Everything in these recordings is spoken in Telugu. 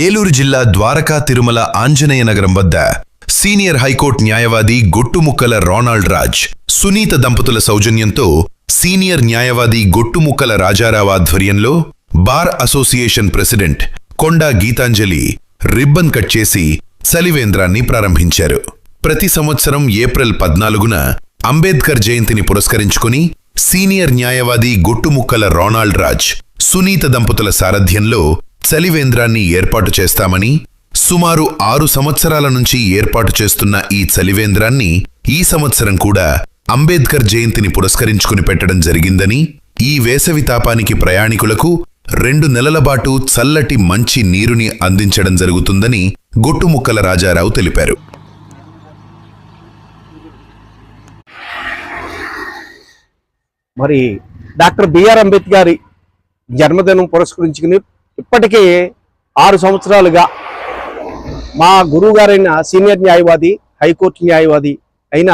ఏలూరు జిల్లా ద్వారకా తిరుమల ఆంజనేయ నగరం వద్ద సీనియర్ హైకోర్టు న్యాయవాది గొట్టుముక్కల రొనాల్డ్ రాజ్, సునీత దంపతుల సౌజన్యంతో సీనియర్ న్యాయవాది గొట్టుముక్కల రాజారావు ఆధ్వర్యంలో బార్ అసోసియేషన్ ప్రెసిడెంట్ కొండా గీతాంజలి రిబ్బన్ కట్ చేసి చలివేంద్రాన్ని ప్రారంభించారు. ప్రతి సంవత్సరం ఏప్రిల్ 14న అంబేద్కర్ జయంతిని పురస్కరించుకుని సీనియర్ న్యాయవాది గొట్టుముక్కల రొనాల్డ్ రాజ్, సునీత దంపతుల సారథ్యంలో చలివేంద్రాన్ని ఏర్పాటు చేస్తామని, సుమారు 6 సంవత్సరాల నుంచి ఏర్పాటు చేస్తున్న ఈ చలివేంద్రాన్ని ఈ సంవత్సరం కూడా అంబేద్కర్ జయంతిని పురస్కరించుకుని పెట్టడం జరిగిందని, ఈ వేసవి తాపానికి ప్రయాణికులకు 2 నెలల పాటు చల్లటి మంచి నీరుని అందించడం జరుగుతుందని గొట్టుముక్కల రాజారావు తెలిపారు. మరి డాక్టర్ బిఆర్ అంబేద్కర్ జన్మదినం పురస్కరించుకుని ఇప్పటికే 6 సంవత్సరాలుగా మా గురువు గారైన సీనియర్ న్యాయవాది, హైకోర్టు న్యాయవాది అయిన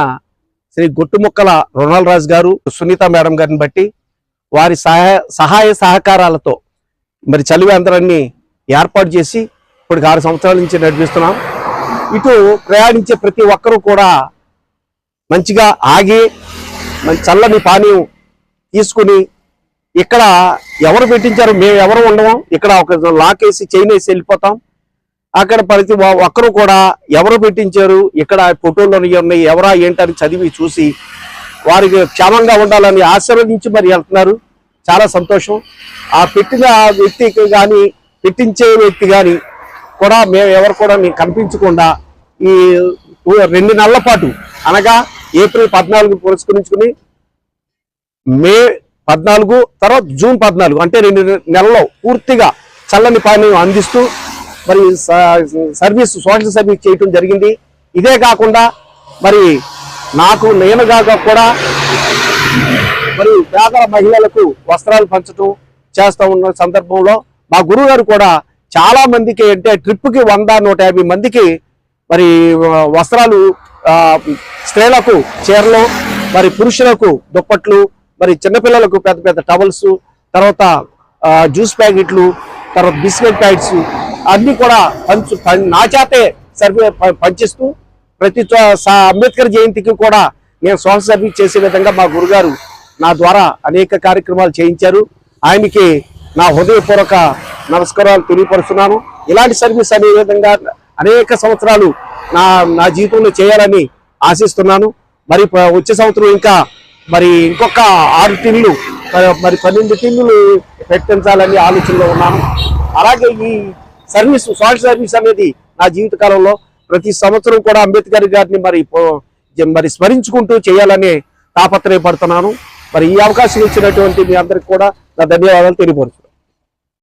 శ్రీ గొట్టుముక్కల రొనాల్డ్ రాజ్ గారు, సునీత మేడం గారిని బట్టి వారి సహాయ సహకారాలతో మరి చలివేంద్రాన్ని ఏర్పాటు చేసి ఇప్పటికి 6 సంవత్సరాల నుంచి నడిపిస్తున్నాం. ఇటు ప్రయాణించే ప్రతి ఒక్కరూ కూడా మంచిగా ఆగి మంచి చల్లని పానీయం తీసుకుని, ఇక్కడ ఎవరు పెట్టించారు, మేము ఎవరు ఉండము, ఇక్కడ ఒక లాక్ వేసి చైన్ వేసి వెళ్ళిపోతాం. అక్కడ ప్రతి ఒక్కరు కూడా ఎవరు పెట్టించారు, ఇక్కడ ఫోటోలు ఉన్నాయి, ఎవరా ఏంటని చదివి చూసి వారికి క్షేమంగా ఉండాలని ఆశీర్వదించి మరి వెళ్తున్నారు. చాలా సంతోషం. ఆ పెట్టిన వ్యక్తికి కానీ పెట్టించే వ్యక్తి కానీ కూడా మేము ఎవరు కూడా కనిపించకుండా ఈ 2 నెలల పాటు, అనగా ఏప్రిల్ 14 పురస్కరించుకుని మే 14 తర్వాత జూన్ 14 అంటే 2 నెలల్లో పూర్తిగా చల్లని పానీయం అందిస్తూ మరి సోషల్ సర్వీస్ చేయటం జరిగింది. ఇదే కాకుండా మరి నేనుగా కూడా మరి పేద మహిళలకు వస్త్రాలు పంచడం చేస్తూ ఉన్న సందర్భంలో మా గురువు గారు కూడా చాలా మందికి, అంటే ట్రిప్కి 100-150 మందికి మరి వస్త్రాలు, స్త్రీలకు చీరలు, మరి పురుషులకు దుప్పట్లు, మరి చిన్నపిల్లలకు పెద్ద పెద్ద టవల్స్, తర్వాత జ్యూస్ ప్యాకెట్లు, తర్వాత బిస్కెట్ ప్యాకెట్స్ అన్నీ కూడా నా చేతే పంచిస్తూ ప్రతి అంబేద్కర్ జయంతికి కూడా నేను సోషల్ సర్వీస్ చేసే విధంగా మా గురుగారు నా ద్వారా అనేక కార్యక్రమాలు చేయించారు. ఆయనకి నా హృదయపూర్వక నమస్కారాలు తెలియపరుస్తున్నాను. ఇలాంటి సర్వీస్ అనే విధంగా అనేక సంవత్సరాలు నా జీవితంలో చేయాలని ఆశిస్తున్నాను. మరి వచ్చే సంవత్సరం ఇంకా మరి ఇంకొక 6 టిన్నులు, మరి 12 టిన్నులు పెట్టించాలని ఆలోచనలో ఉన్నాను. అలాగే ఈ సర్వీస్, సోషల్ సర్వీస్ అనేది నా జీవిత కాలంలో ప్రతి సంవత్సరం కూడా అంబేద్కర్ గారిని మరి స్మరించుకుంటూ చేయాలని తాపత్రయపడుతున్నాను. మరి ఈ అవకాశం ఇచ్చినటువంటి మీ అందరికి కూడా నా ధన్యవాదాలు తెలియపరుచు.